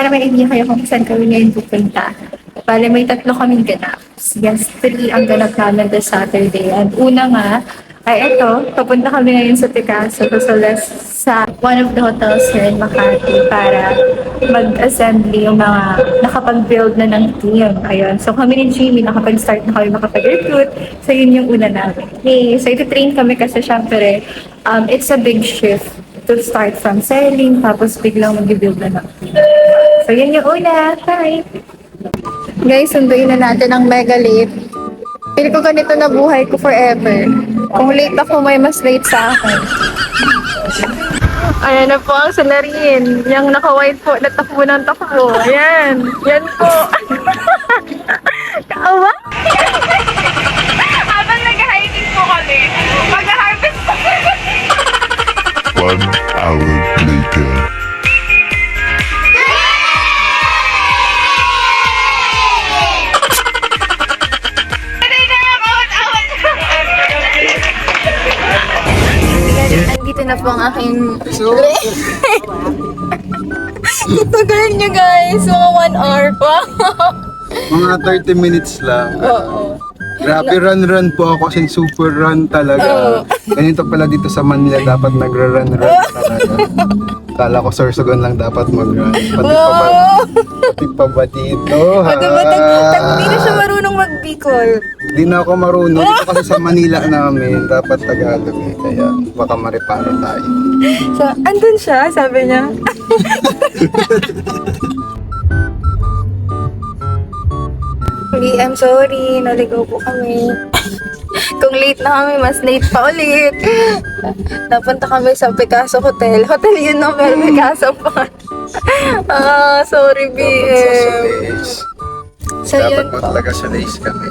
para may idea kayo kung saan kami ngayon pupunta. Bale, may 3 kaming ganap. Yes, 3 ang ganap namin this Saturday. And una nga, ay ito, papunta kami ngayon sa Picasso, sa one of the hotels here in Makati para mag-assembly yung mga nakapag-build na ng team. Ayun. So kami ni Jimmy, nakapag-start na kami makapag-recruit. So yun yung una namin. Okay. So ito-train kami kasi syempre, it's a big shift to start from selling, tapos biglang mag-build na ng team. So yun yung una. Bye! Guys, sunduin na natin ang mega late. Pili ko ganito na buhay ko forever. Kung late ako, may mas late sa akin. Ayan na po ang salarin. Yung naka-white po na takbo ng takbo. Ayan. Yan po. Kaawa? Habang nag-hiking po kami, mag-harvest po. 1 hour later. Andito na po ang aking... Ito ganun nyo guys. Mga 1 hour pa. Mga 30 minutes lang. Oo. Grabe, run po ako kasi super run talaga. Ganito pala dito sa Manila, dapat nagra-run talaga. Kala ko Sorsogon lang dapat mag-run. Pati pa ba dito, ha? Hindi na siya marunong mag-Bicol. Di na ako marunong. Dito kasi sa Manila namin, dapat Tagalog eh. Kaya baka mariparo tayo. So, andun siya, sabi niya. I'm sorry, naligaw po kami. Kung late na kami, mas late pa ulit. Napunta kami sa Picasso Hotel. Hotel yun no, pero Picasso pa. Sorry, BM. So, Dapat yun po po. talaga sa lace kami.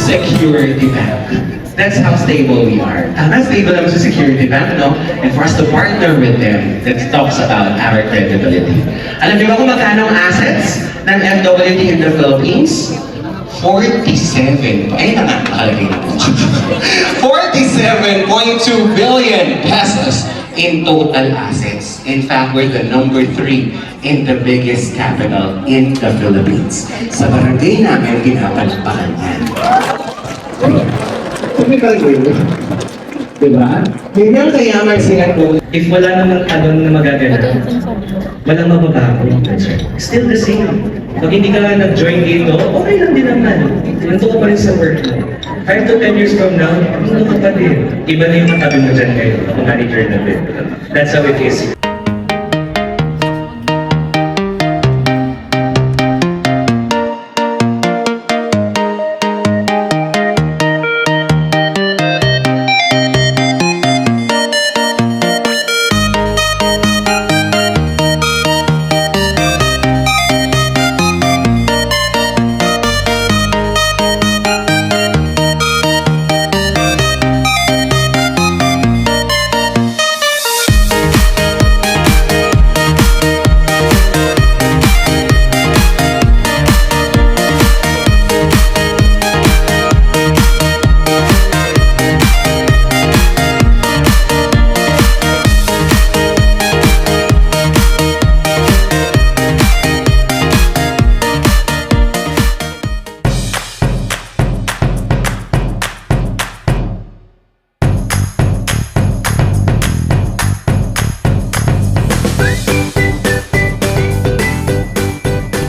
Security Bank. That's how stable we are. Not stable lang sa Security Bank, no? And for us to partner with them, that talks about our credibility. Alam niyo ba kung magkano ang assets ng MWT in the Philippines? 47. Ayun na nga, nakalagay na po. 47.2 billion pesos in total assets. In fact, we're the number 3 in the biggest capital in the Philippines. Sa barangay namin, pinapalakpakan yan. Typical way. Diba? Hindi ang kayaman Singapore. If wala namang tanong na magaganap, walang mababago. Still the same. Pag hindi ka nag-join dito, okay lang din naman. Nandun ka pa rin sa work mo. 5 to 10 years from now, nandun ka pa din. Iba na yung katabi mo dyan ngayon, ako manager na din. That's how it is.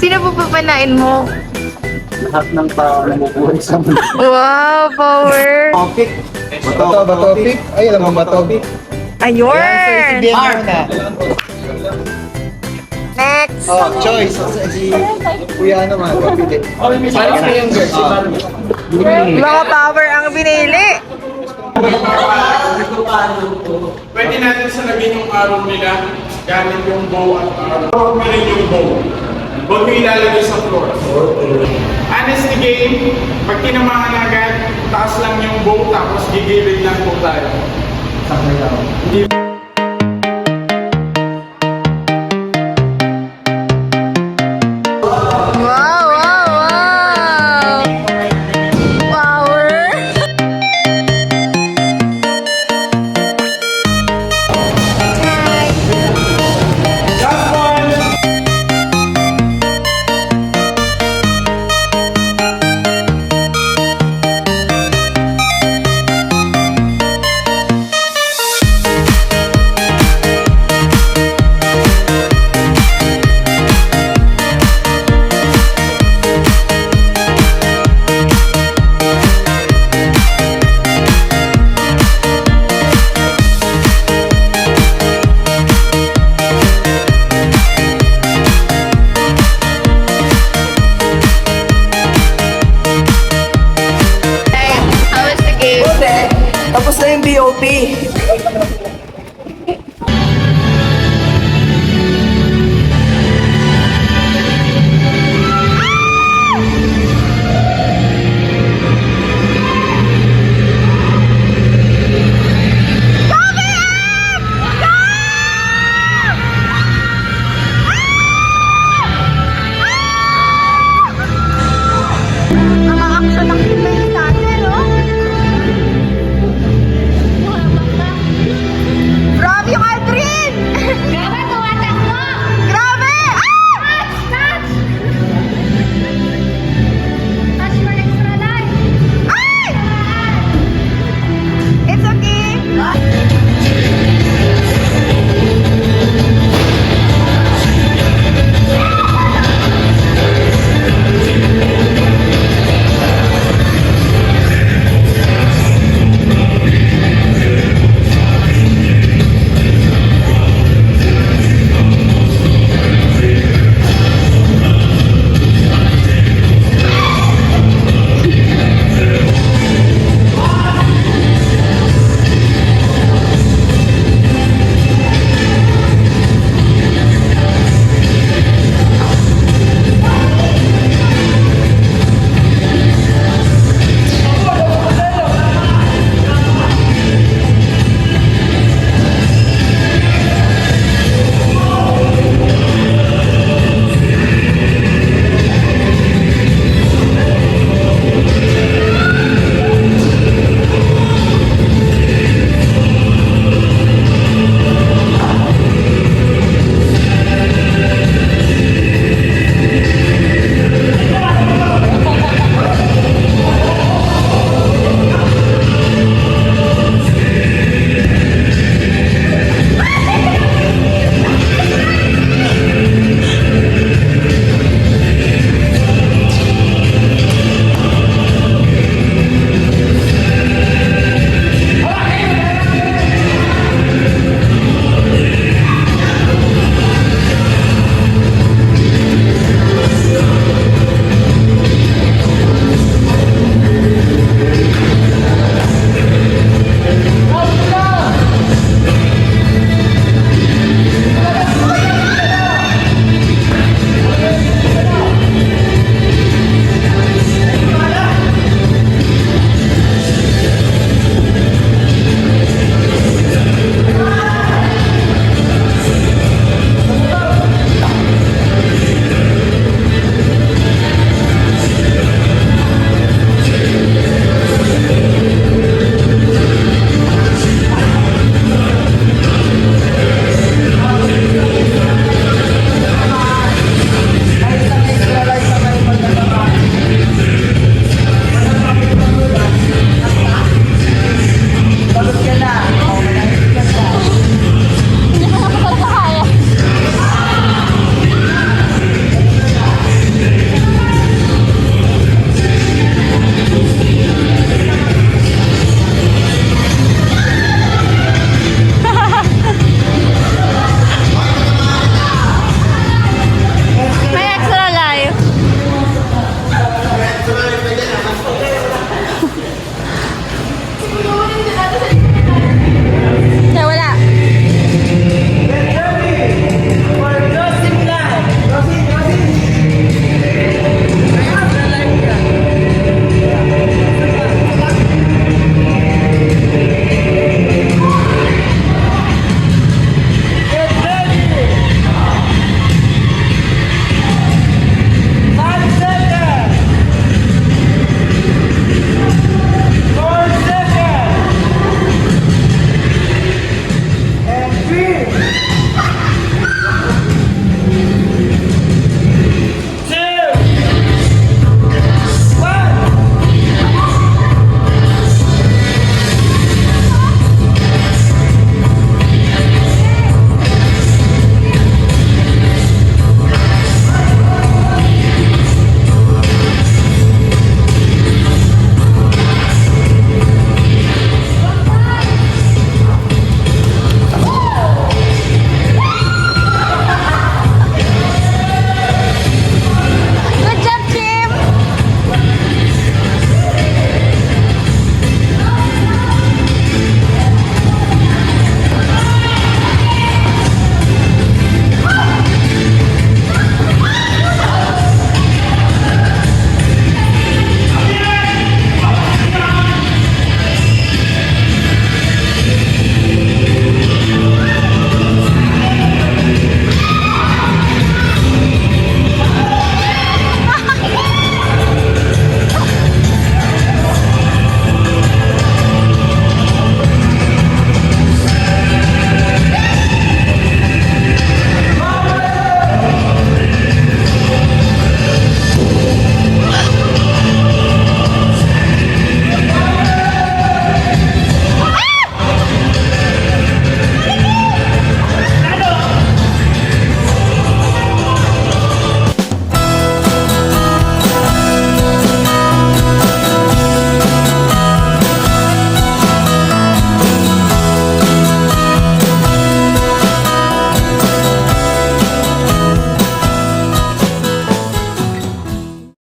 Sino po papanain mo? Lahat ng tao na bubuhay sa mundo. Wow, power! Topic. Topic. Ay, alam mo ba topic? Ayun! Next! Oh, choice. Si Kuya naman. Topic. Mga power ang binili! Pwede natin salagin yung araw nila gamit yung bow at araw. Huwag mo rin yung bow. Huwag mo ilalagay sa floor. Honesty game, pag tinamaan agad, taas lang yung bow tapos gigilid lang po tayo. Wow, wow, wow! Power! Last one! How was the game? Tapos na yung BOP.